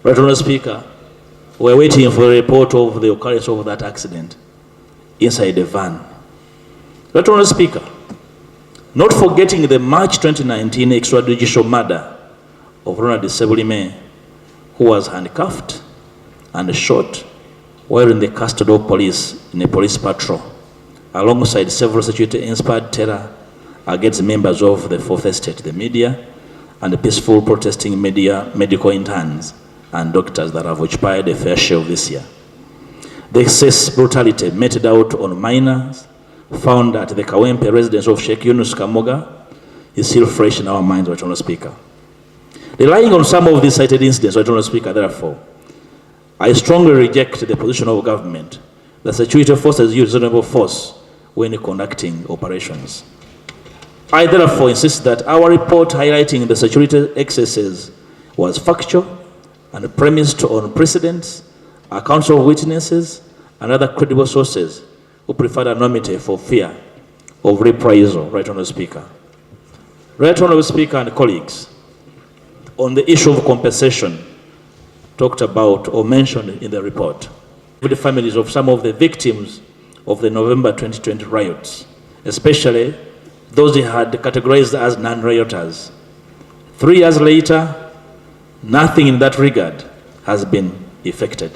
Right, Honourable Speaker, we're waiting for a report of the occurrence of that accident inside the van. Right, Honourable Speaker, not forgetting the March 2019 extrajudicial murder of Ronald Sebulime, who was handcuffed and shot while in the custody of police in a police patrol, alongside several security-inspired terror against members of the Fourth Estate, the media, and the peaceful protesting media, medical interns, and doctors that have occupied a fair share of this year. The excess brutality meted out on minors found at the Kawempe residence of Sheikh Yunus Kamoga is still fresh in our minds, Right Honourable Speaker. Relying on some of these cited incidents, Right Honourable Speaker, therefore, I strongly reject the position of government that security forces use reasonable force when conducting operations. I therefore insist that our report highlighting the security excesses was factual and premised on precedents, accounts of witnesses, and other credible sources who preferred anonymity for fear of reprisal, Right Honourable Speaker. Right Honourable Speaker and colleagues, on the issue of compensation talked about or mentioned in the report, with the families of some of the victims of the November 2020 riots, especially those he had categorized as non-rioters. 3 years later, nothing in that regard has been effected.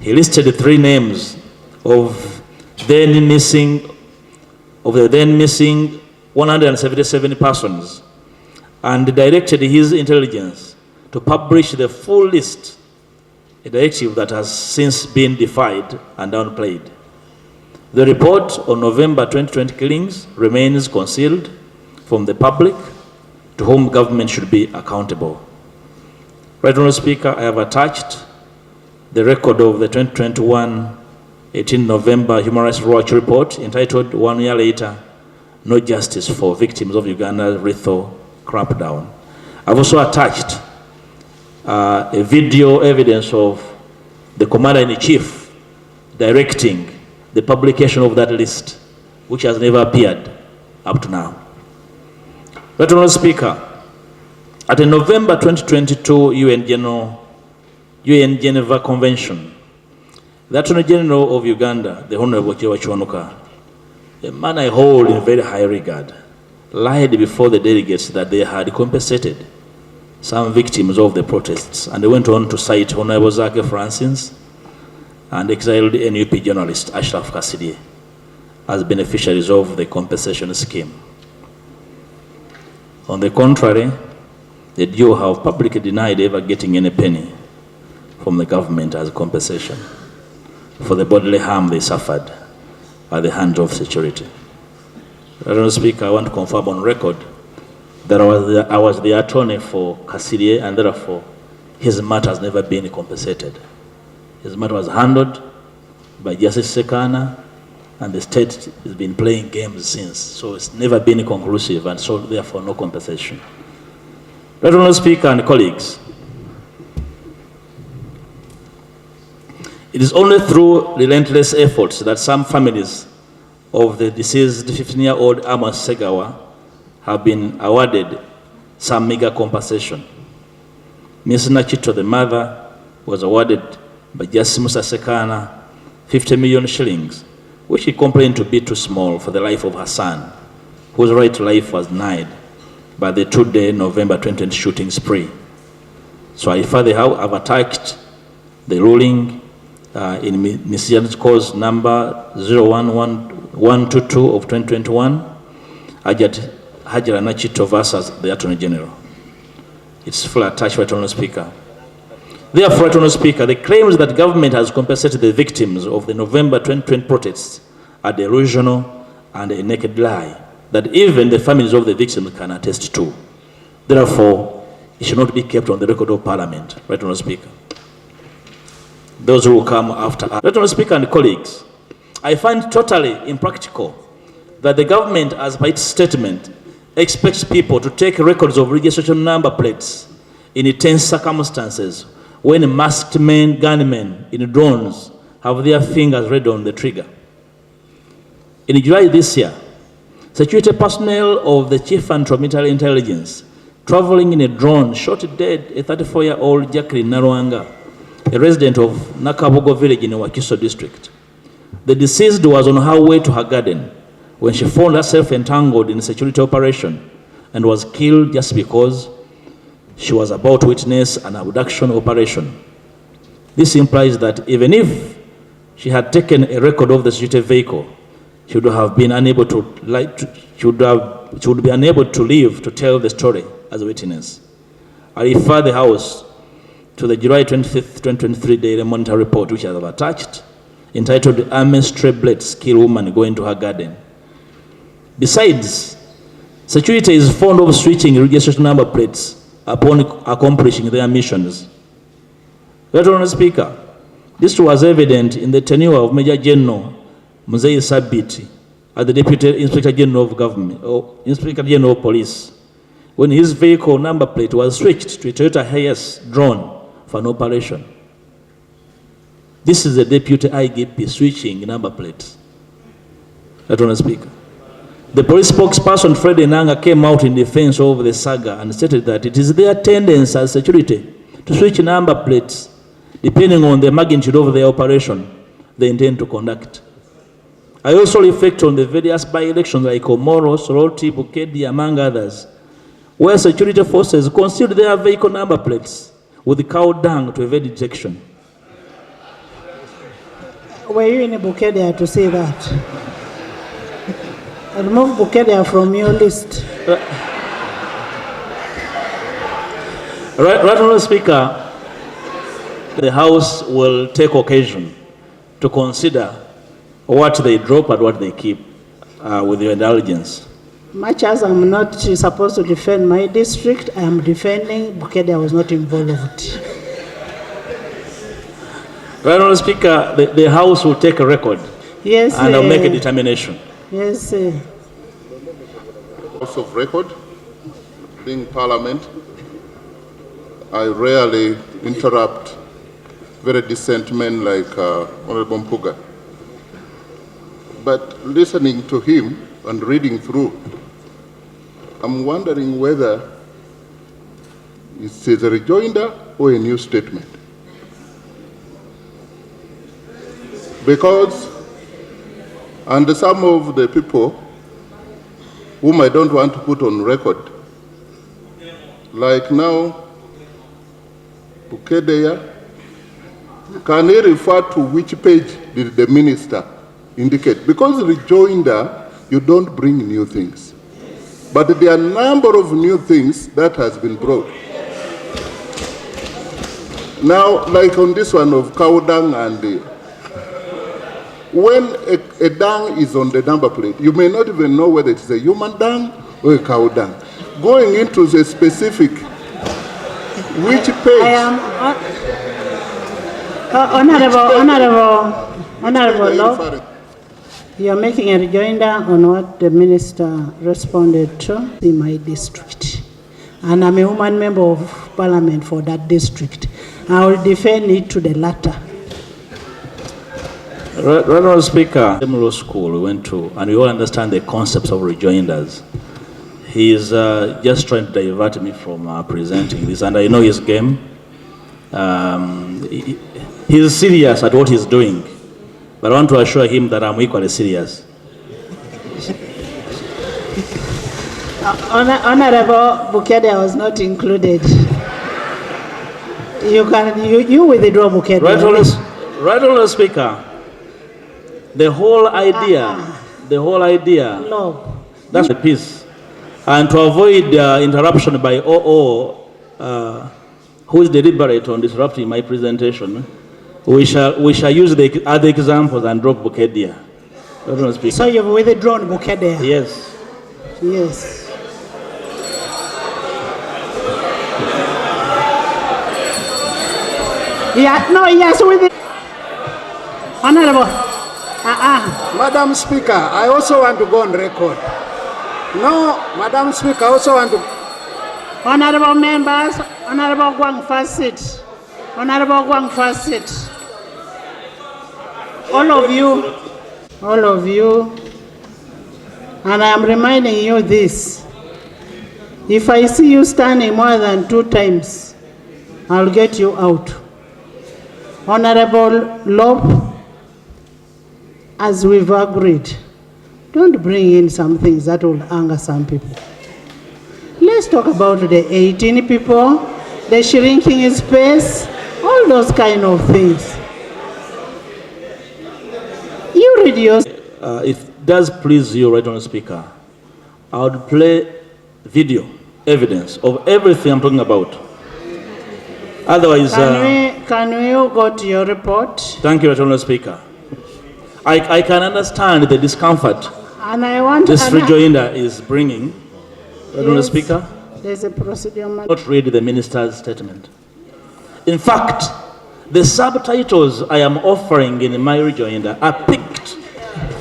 He listed the 3 names of the then missing 177 persons and directed his intelligence to publish the full list, a directive that has since been defied and downplayed. The report on November 2020 killings remains concealed from the public, to whom government should be accountable. Right Honourable Speaker, I have attached the record of the 2021 18 November Human Rights Watch report entitled 1 Year Later, No Justice for Victims of Uganda's Lethal Crackdown. I've also attached a video evidence of the Commander-in-Chief directing the publication of that list, which has never appeared up to now. Right Honourable Speaker, at the November 2022 UN Geneva Convention, the Attorney General of Uganda, the Honourable Chiwachuanuka, a man I hold in very high regard, lied before the delegates that they had compensated some victims of the protests, and they went on to cite Honourable Zake Francis and exiled NUP journalist Ashraf Kassidye as beneficiaries of the compensation scheme. On the contrary, the duo have publicly denied ever getting any penny from the government as compensation for the bodily harm they suffered at the hands of security. Mr. Speaker, I want to confirm on record that I was the attorney for Kassidye, and therefore his matter has never been compensated. His matter was handled by Justice Sekana, and the state has been playing games since, so it's never been conclusive, and so therefore no compensation. Mr. Speaker and colleagues, it is only through relentless efforts that some families of the deceased 15-year-old Amos Segawa have been awarded some meager compensation. Ms. Nachito, the mother, was awarded by Justice Musa Sekana 50 million shillings, which he complained to be too small for the life of her son, whose right to life was denied by the 2-day November 2020 shooting spree. So I further have attached the ruling in Ms. Cause number 011122 of 2021, Hajara Nachito versus the Attorney General. It's full attached, Right Honourable Speaker. Therefore, Right Honourable Speaker, the claims that government has compensated the victims of the November 2020 protests are delusional and a naked lie that even the families of the victims can attest to. Therefore, it should not be kept on the record of Parliament, Right Honourable Speaker. Those who will come after us. Right Honourable Speaker and colleagues, I find totally impractical that the government, as by its statement, expects people to take records of registration number plates in tense circumstances when masked men, gunmen in drones have their fingers ready on the trigger. In July this year, security personnel of the Chief Anti-Military Intelligence traveling in a drone, shot dead a 34-year-old Jacqueline Narwanga, a resident of Nakabogo village in Wakiso district. The deceased was on her way to her garden when she found herself entangled in a security operation and was killed just because she was about to witness an abduction operation. This implies that even if she had taken a record of the security vehicle, she would have been unable to live to tell the story as a witness. I refer the House to the July 25th, 2023 Daily Monitor report, which I have attached, entitled "Army Stray Bullets Kill Woman Going to Her Garden." Besides, security is fond of switching registration number plates upon accomplishing their missions. Mr. Speaker, this was evident in the tenure of Major General Muzei Sabiti as the Deputy Inspector General of Government, or Inspector General of Police, when his vehicle number plate was switched to a Toyota Hiace drone for an operation. This is the Deputy IGP switching number plates. Mr. Speaker. The police spokesperson, Freddie Nanga, came out in defense of the saga and stated that it is their tendency as security to switch number plates depending on the magnitude of the operation they intend to conduct. I also reflect on the various by-elections like Omoro, Soroti, Bukedi, among others, where security forces concealed their vehicle number plates with cow dung to evade detection. Were you in Bukedia to say that? Remove Bukedia from your list. Right, Honourable Speaker, the House will take occasion to consider what they drop and what they keep, with your indulgence. Much as I'm not supposed to defend my district, I am defending Bukedia was not involved. Right, Honourable Speaker, the House will take a record. Yes, and I'll make a determination. Yes, House of record, being Parliament, I rarely interrupt very decent men like Honorable Mpuuga. But listening to him and reading through, I'm wondering whether it's a rejoinder or a new statement. Because, and some of the people whom I don't want to put on record, like now, Bukedia, can he refer to which page did the minister indicate? Because rejoinder, you don't bring new things. But there are a number of new things that has been brought. Now, like on this one of cow dung and when a dung is on the number plate, you may not even know whether it's a human dung or a cow dung. Going into the specific, which page? I am Honorable Law, you are making a rejoinder on what the minister responded to in my district. And I'm a woman member of Parliament for that district. I will defend it to the latter. Honourable Speaker, law school we went to, and we all understand the concepts of rejoinders. He's just trying to divert me from presenting this, and I know his game. He's serious at what he's doing, but I want to assure him that I'm equally serious. Honorable Bukedia was not included. You withdraw Bukedia. Right, Honourable Speaker. The whole idea, no. That's the piece. And to avoid interruption by who is deliberate on disrupting my presentation, we shall use the other examples and drop Bukedia. So you've withdrawn Bukedia? Yes. Yes. Yeah, no, yes, with it. Honorable. Madam Speaker, I also want to go on record. No, Madam Speaker, I also want to... Honorable members, Honorable Guang, first sit. Honorable Guang, first sit. All of you, and I am reminding you this. If I see you standing more than 2 times, I'll get you out. Honorable Lob, as we've agreed, don't bring in some things that will anger some people. Let's talk about the 18 people, the shrinking space, all those kind of things. You read yours. If it does please you, Right Honourable Speaker, I would play video evidence of everything I'm talking about. Otherwise, can we go to your report? Thank you, Right Honourable Speaker. I can understand the discomfort And I want this rejoinder is bringing. Right Honourable Speaker, there's a procedure. not read the minister's statement. In fact, the subtitles I am offering in my rejoinder are picked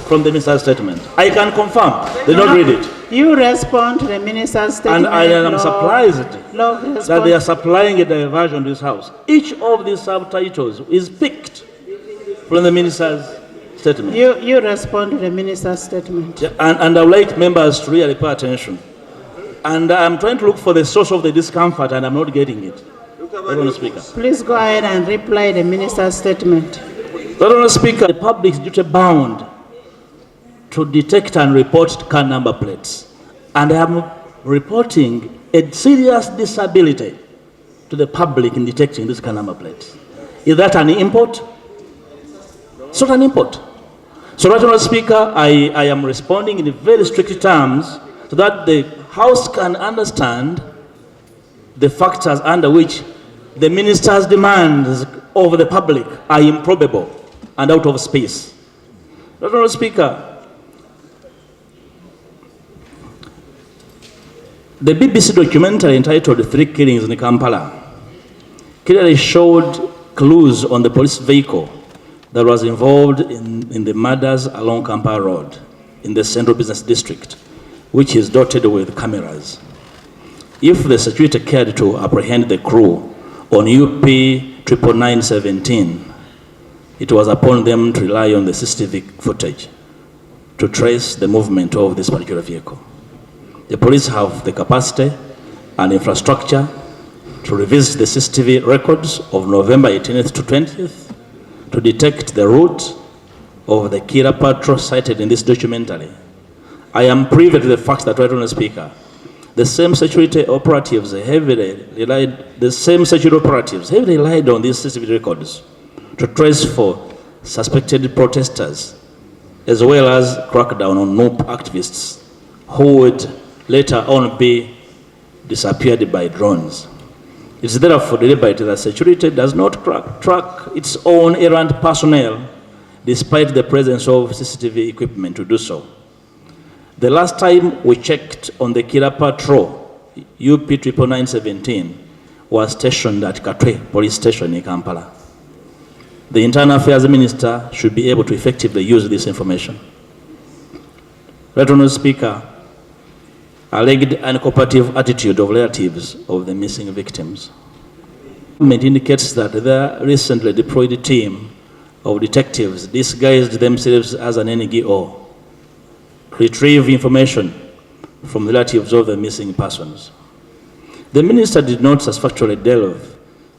from the minister's statement. I can confirm. They don't read it. You respond to the minister's statement. And I am surprised that they are supplying a diversion to this house. Each of these subtitles is picked from the minister's statement. You respond to the minister's statement. Yeah, and I would like members to really pay attention. And I'm trying to look for the source of the discomfort and I'm not getting it. Honourable Speaker. Please go ahead and reply the minister's statement. Honourable Speaker, the public is duty bound to detect and report car number plates. And I am reporting a serious disability to the public in detecting these car number plates. Is that an import? It's not an import. So, Right Honourable Speaker, I am responding in very strict terms so that the House can understand the factors under which the minister's demands of the public are improbable and out of space. Right Honourable Speaker, the BBC documentary entitled 3 Killings in Kampala clearly showed clues on the police vehicle that was involved in the murders along Kampala Road in the Central Business District, which is dotted with cameras. If the security cared to apprehend the crew on UP 99917, it was upon them to rely on the CCTV footage to trace the movement of this particular vehicle. The police have the capacity and infrastructure to revisit the CCTV records of November 18th to 20th to detect the route of the killer patrol cited in this documentary. I am privy to the fact that, Right Honourable Speaker, the same security operatives heavily relied on these CCTV records to trace for suspected protesters, as well as crack down on NUP activists who would later on be disappeared by drones. It is therefore deliberate that security does not track its own errant personnel despite the presence of CCTV equipment to do so. The last time we checked on the killer patrol, UP 99917, was stationed at Katwe Police Station in Kampala. The Internal Affairs Minister should be able to effectively use this information. Right Honourable Speaker, alleged uncooperative attitude of relatives of the missing victims. It indicates that the recently deployed team of detectives disguised themselves as an NGO to retrieve information from the relatives of the missing persons. The minister did not satisfactorily delve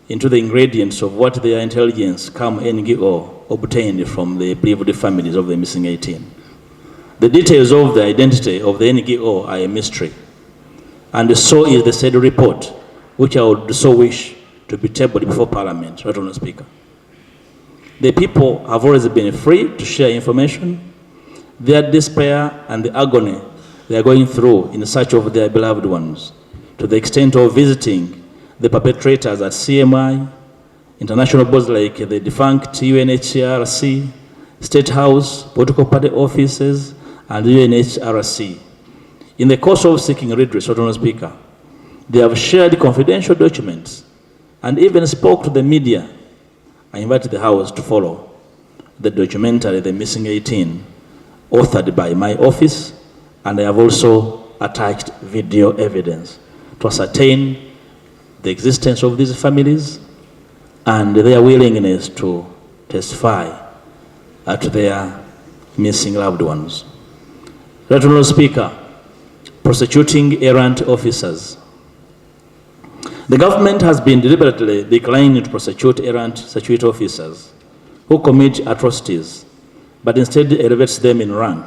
into the ingredients of what the intelligence come NGO obtained from the bereaved families of the missing 18. The details of the identity of the NGO are a mystery, and so is the said report, which I would so wish to be tabled before Parliament, Right Honourable Speaker. The people have always been free to share information, their despair and the agony they are going through in search of their beloved ones, to the extent of visiting the perpetrators at CMI, international bodies like the defunct UNHRC, State House, political party offices, and UNHRC. In the course of seeking redress, Right Honourable Speaker, they have shared confidential documents and even spoke to the media. I invite the House to follow the documentary, The Missing 18, authored by my office, and I have also attached video evidence to ascertain the existence of these families and their willingness to testify to their missing loved ones. Right Honourable Speaker, prosecuting errant officers. The government has been deliberately declining to prosecute errant security officers who commit atrocities, but instead elevates them in rank.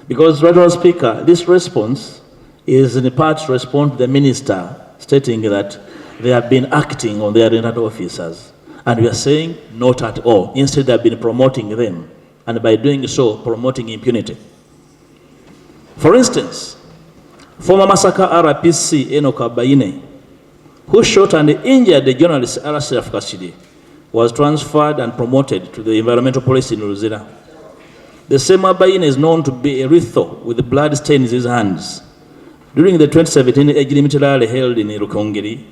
Because, Honourable Speaker, this response is in part to respond to the minister stating that they have been acting on their errant officers. And we are saying not at all. Instead, they have been promoting them, and by doing so, promoting impunity. For instance, former Masaka RPC Enoch Abayine, who shot and injured the journalist Arasiraf Kasidi, was transferred and promoted to the environmental police in Luzira. The same Abayine is known to be a Ritho with blood stains in his hands. During the 2017 age limit rally held in Rukongiri,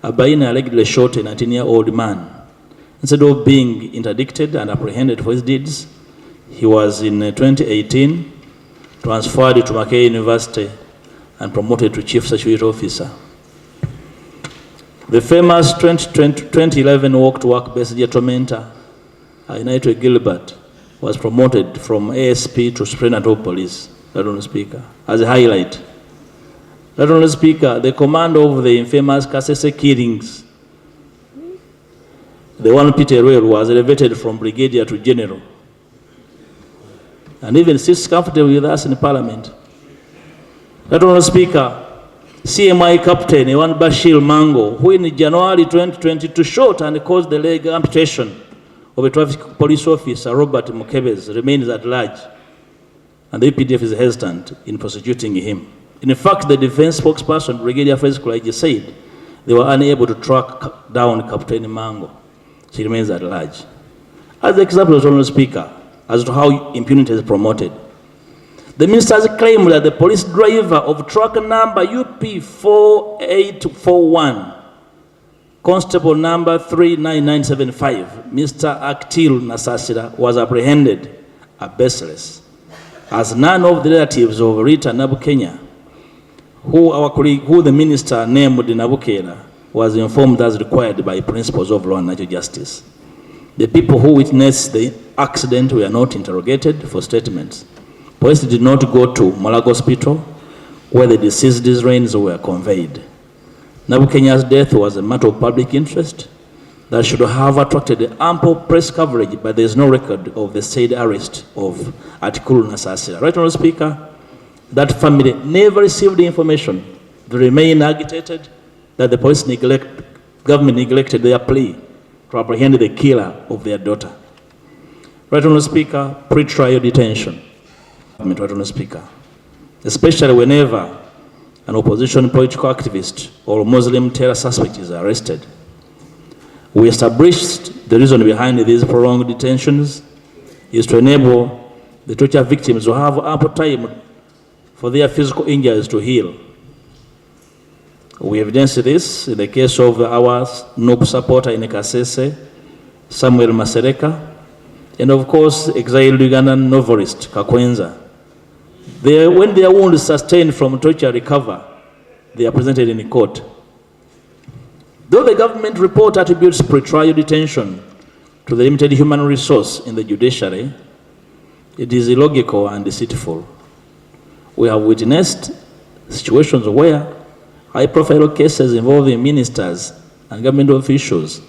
Abayine allegedly shot a 19-year-old man. Instead of being interdicted and apprehended for his deeds, he was in 2018 transferred to Mwaka University and promoted to Chief Security Officer. The famous 2011 walk-to-work Besigye Tormenta, United Gilbert, was promoted from ASP to Superintendent of Police, Honourable Speaker, as a highlight. Honourable Speaker, the command of the infamous Kasese killings, the one Peter Royal, was elevated from brigadier to general, and even sits comfortably with us in Parliament. Honourable Speaker, CMI Captain Ewan Bashir Mango, who in January 2022 shot and caused the leg amputation of a traffic police officer, Robert Mukebez, remains at large, and the EPDF is hesitant in prosecuting him. In fact, the defense spokesperson, Brigadier Fred Kulaiji, said they were unable to track down Captain Mango. She remains at large. As the example, Honourable Speaker, as to how impunity is promoted, the ministers claim that the police driver of truck number UP 4841, constable number 39975, Mr. Aktil Nasasira, was apprehended are baseless, as none of the relatives of Rita Nabukenya, who the minister named Nabukena, was informed as required by principles of law and natural justice. The people who witnessed the accident were not interrogated for statements. Police did not go to Malago Hospital, where the deceased's remains were conveyed. Nabukenya's death was a matter of public interest that should have attracted ample press coverage, but there is no record of the said arrest of Atikulu Nasasira. Right, Honourable Speaker, that family never received the information. They remain agitated that the police government neglected their plea to apprehend the killer of their daughter. Right, Honourable Speaker, pre-trial detention. Right, Honourable Speaker, especially whenever an opposition political activist or Muslim terror suspect is arrested. We established the reason behind these prolonged detentions is to enable the torture victims to have ample time for their physical injuries to heal. We evidenced this in the case of our NOP supporter in Kasese, Samuel Masereka, and of course exiled Ugandan novelist Kakwenza. When their wounds sustained from torture recover, they are presented in court. Though the government report attributes pre-trial detention to the limited human resource in the judiciary, it is illogical and deceitful. We have witnessed situations where high-profile cases involving ministers and government officials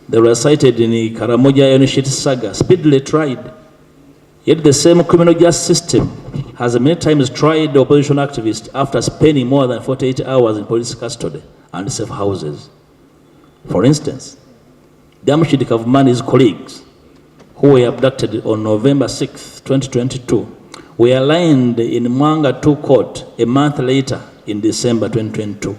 that were cited in the Karamoja Onishit saga speedily tried. Yet the same criminal justice system has many times tried the opposition activists after spending more than 48 hours in police custody and safe houses. For instance, Damshid Kavumani's colleagues, who were abducted on November 6, 2022, were lined in Mwaka 2 court a month later in December 2022,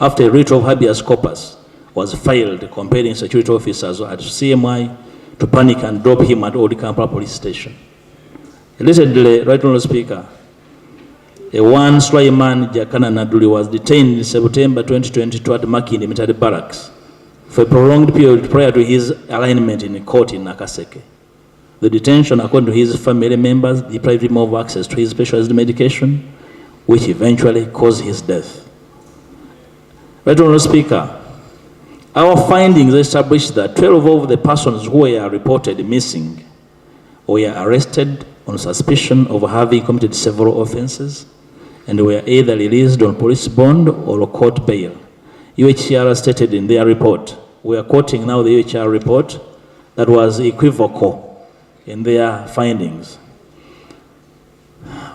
after a writ of habeas corpus was filed compelling security officers at CMI to panic and drop him at Old Kampala police station. Allegedly, Right Honourable Speaker, a one Sulaiman Jakana Naduli was detained in September 2022 at Makindi military barracks for a prolonged period prior to his alignment in court in Nakaseke. The detention, according to his family members, deprived him of access to his specialized medication, which eventually caused his death. Right Honourable Speaker, our findings established that 12 of the persons who were reported missing were arrested on suspicion of having committed several offenses, and were either released on police bond or court bail. UHR stated in their report, we are quoting now the UHR report, that was equivocal in their findings.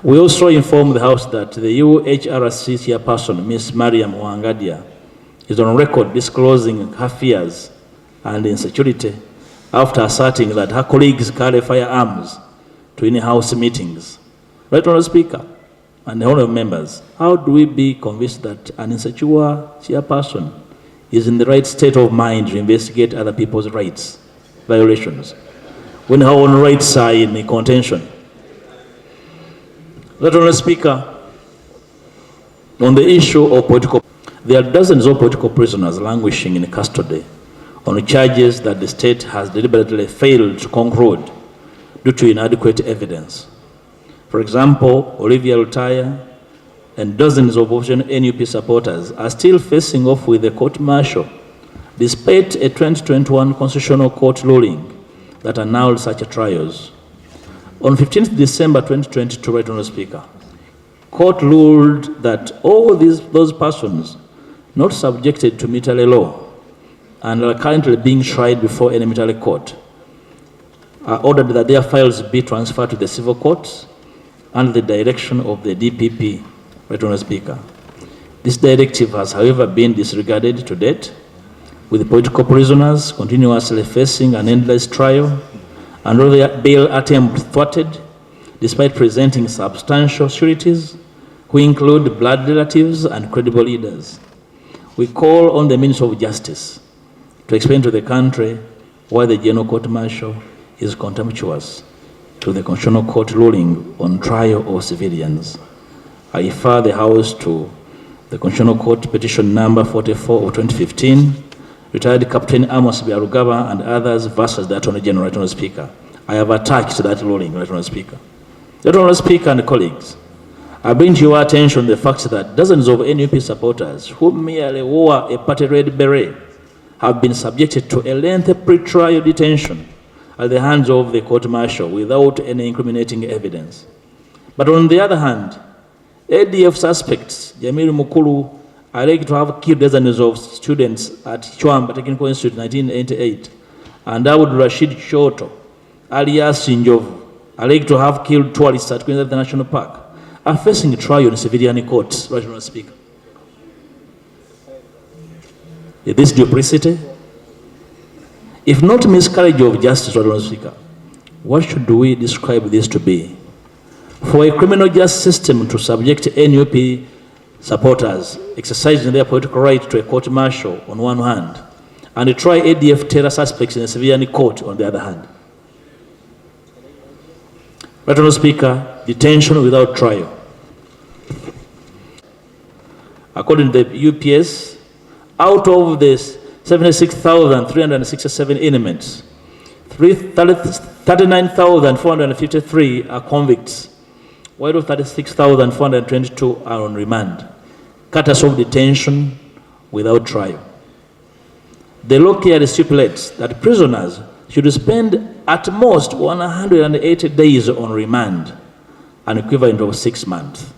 We also informed the House that the UHRC chairperson, Ms. Mariam Awaddeyo, is on record disclosing her fears and insecurity after asserting that her colleagues carry firearms to in-house meetings. Right, Honourable Speaker and honourable members, how do we be convinced that an insecure chairperson is in the right state of mind to investigate other people's rights violations when her own rights are in contention? Right, Honourable Speaker, on the issue of political, there are dozens of political prisoners languishing in custody on charges that the state has deliberately failed to conclude due to inadequate evidence. For example, Olivia Lutaya and dozens of opposition NUP supporters are still facing off with the court-martial despite a 2021 Constitutional Court ruling that annulled such trials. On 15th December 2022, right, Honourable Speaker, court ruled that all those persons not subjected to military law and are currently being tried before any military court are ordered that their files be transferred to the civil courts under the direction of the DPP, right, Honourable Speaker. This directive has, however, been disregarded to date, with political prisoners continuously facing an endless trial and all their bail attempts thwarted, despite presenting substantial sureties, who include blood relatives and credible leaders. We call on the Minister of Justice to explain to the country why the General Court-Martial is contemptuous to the Constitutional Court ruling on trial of civilians. I refer the House to the Constitutional Court petition number 44 of 2015, retired Captain Amos Byarugaba and others versus the Attorney General, right, Honourable Speaker. I have attached that ruling, right, Honourable Speaker. Right, Honourable Speaker and colleagues, I bring to your attention the fact that dozens of NUP supporters who merely wore a party red beret have been subjected to a lengthy pre-trial detention at the hands of the court-martial without any incriminating evidence. But on the other hand, ADF suspects, Jamil Mukulu, alleged to have killed dozens of students at Chwamba Technical Institute in 1988, and Dawood Rashid Shoto, alias Sinjovu, alleged to have killed tourists at Queen's National Park, are facing trial in civilian courts, right, Honourable Speaker. Is this duplicity? If not miscarriage of justice, right, Honourable Speaker, what should we describe this to be? For a criminal justice system to subject NUP supporters exercising their political right to a court-martial on one hand, and try ADF terror suspects in a civilian court on the other hand. Right, Honourable Speaker, detention without trial. According to the UPS, out of this 76,367 inmates, 39,453 are convicts, while 36,422 are on remand, courtesy of detention without trial. The law clearly stipulates that prisoners should spend at most 180 days on remand, an equivalent of 6 months.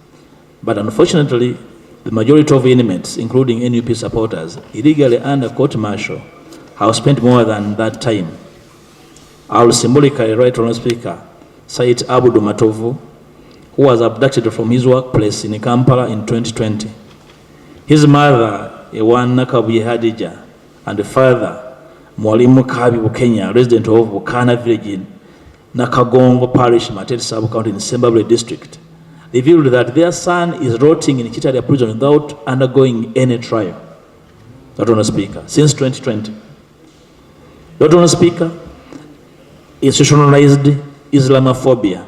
But unfortunately, the majority of inmates, including NUP supporters, illegally under court-martial, have spent more than that time. I will symbolically, right, Honourable Speaker, cite Abudu Matovu, who was abducted from his workplace in Kampala in 2020. His mother, Ewana Kabuye Hadija, and father, Mwalimu Kabi Kenya, resident of Bukana village in Nakagongo Parish, Matete Sub-County in Sembabule district, revealed that their son is rotting in Kitalia prison without undergoing any trial. Dr. Honourable Speaker, since 2020. Dr. Honourable Speaker, institutionalized Islamophobia.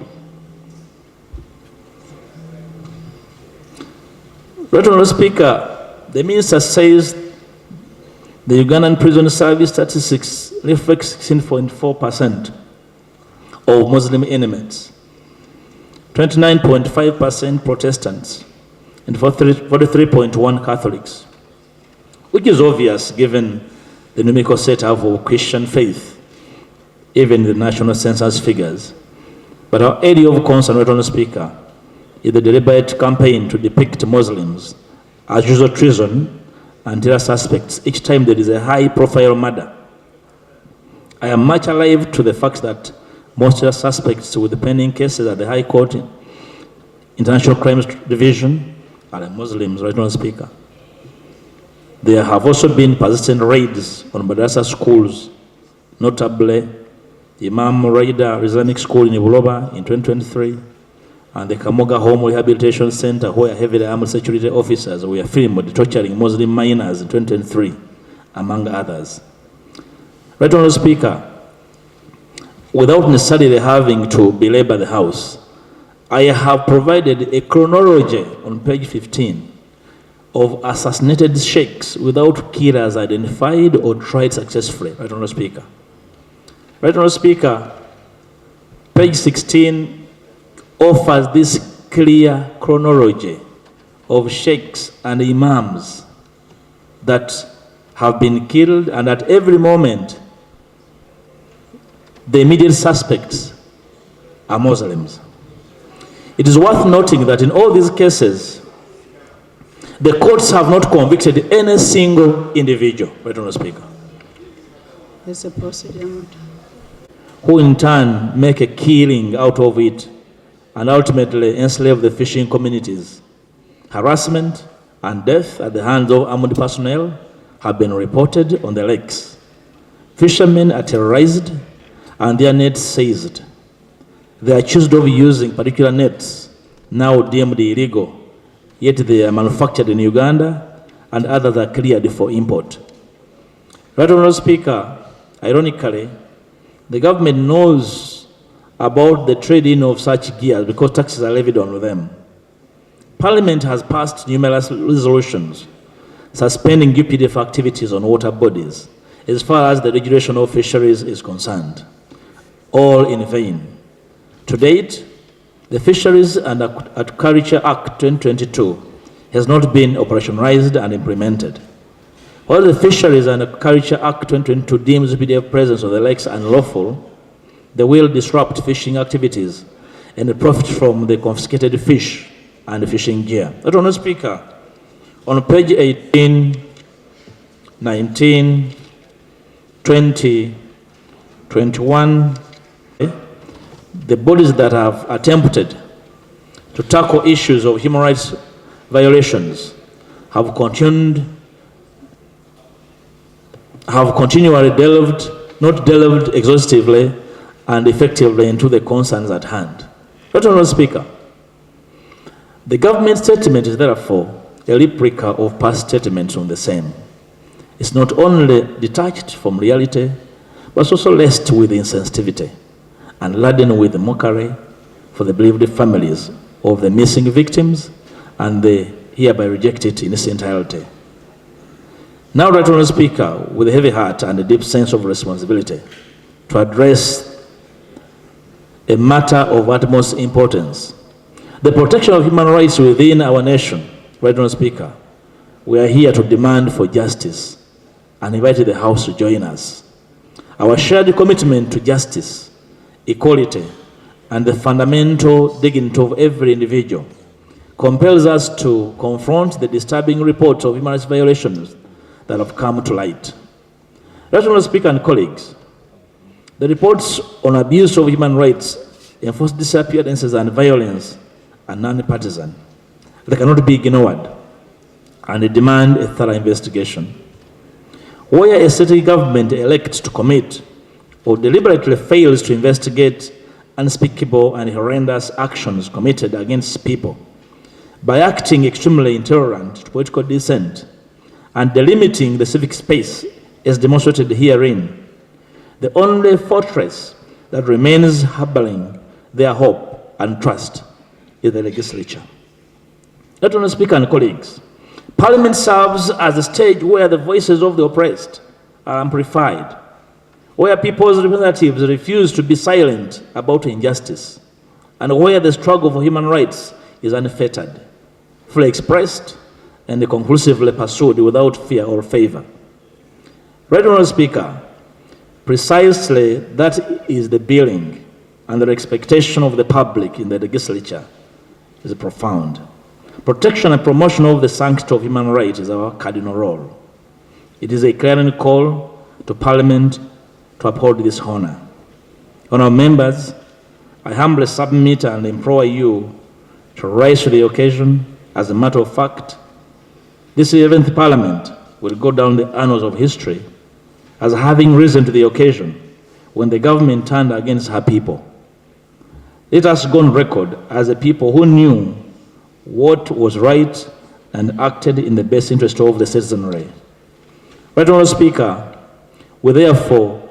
Dr. Honourable Speaker, the Minister says the Ugandan prison service statistics reflect 16.4% of Muslim inmates, 29.5% Protestants, and 43.1% Catholics, which is obvious given the numerical setup of Christian faith, even the national census figures. But our area of concern, Honourable Speaker, is the deliberate campaign to depict Muslims as usual treason and terror suspects each time there is a high-profile murder. I am much alive to the fact that most terror suspects with the pending cases at the High Court International Crimes Division are Muslims, right, Honourable Speaker. There have also been persistent raids on madrasa schools, notably the Imam Raida Islamic School in Buloba in 2023, and the Kamoga Home Rehabilitation Center, where heavily armed security officers were filmed torturing Muslim minors in 2023, among others. Right, Honourable Speaker, without necessarily having to belabor the House, I have provided a chronology on page 15 of assassinated sheikhs without killers identified or tried successfully. Right, Honourable Speaker. Right, Honourable Speaker, page 16 offers this clear chronology of sheikhs and imams that have been killed, and at every moment the immediate suspects are Muslims. It is worth noting that in all these cases, the courts have not convicted any single individual, right, Honourable Speaker, There's a procedure. who in turn make a killing out of it and ultimately enslave the fishing communities. Harassment and death at the hands of armed personnel have been reported on the lakes. Fishermen are terrorized and their nets seized. They are accused of using particular nets, now deemed illegal, yet they are manufactured in Uganda and others are cleared for import. Right, Honourable Speaker, ironically, the government knows about the trade-in of such gears because taxes are levied on them. Parliament has passed numerous resolutions suspending UPDF activities on water bodies as far as the regulation of fisheries is concerned, all in vain. To date, the Fisheries and Aquaculture Act 2022 has not been operationalized and implemented. While the Fisheries and Aquaculture Act 2022 deems UPDF presence of the lakes unlawful, they will disrupt fishing activities and profit from the confiscated fish and fishing gear. Honourable Speaker, on page 18, 19, 20, 21, the bodies that have attempted to tackle issues of human rights violations have continually not delved exhaustively and effectively into the concerns at hand. Honourable Speaker, the government statement is therefore a replica of past statements on the same. It's not only detached from reality, but also laced with insensitivity and laden with mockery for the bereaved families of the missing victims, and they hereby reject it in its entirety. Now, Right Honourable Speaker, with a heavy heart and a deep sense of responsibility to address a matter of utmost importance, the protection of human rights within our nation, Right Honourable Speaker, we are here to demand for justice and invite the House to join us. Our shared commitment to justice, equality, and the fundamental dignity of every individual compels us to confront the disturbing reports of human rights violations that have come to light. Right Honourable Speaker and colleagues, the reports on abuse of human rights, enforced disappearances, and violence are non-partisan. They cannot be ignored, and they demand a thorough investigation. Where a state government elects to commit or deliberately fails to investigate unspeakable and horrendous actions committed against people by acting extremely intolerant to political dissent and delimiting the civic space as demonstrated herein, the only fortress that remains harboring their hope and trust is the legislature. Let us speak, and colleagues, Parliament serves as a stage where the voices of the oppressed are amplified, where people's representatives refuse to be silent about injustice, and where the struggle for human rights is unfettered, fully expressed, and conclusively pursued without fear or favor. Right Honourable Speaker, precisely that is the billing and the expectation of the public in the legislature is profound. Protection and promotion of the sanctity of human rights is our cardinal role. It is a clarion call to Parliament to uphold this honor. Honourable members, I humbly submit and implore you to rise to the occasion. As a matter of fact, this 11th Parliament will go down the annals of history as having risen to the occasion when the government turned against her people. Let us go on record as a people who knew what was right and acted in the best interest of the citizenry. Right, Honourable Speaker, we therefore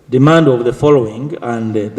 demand of the following and the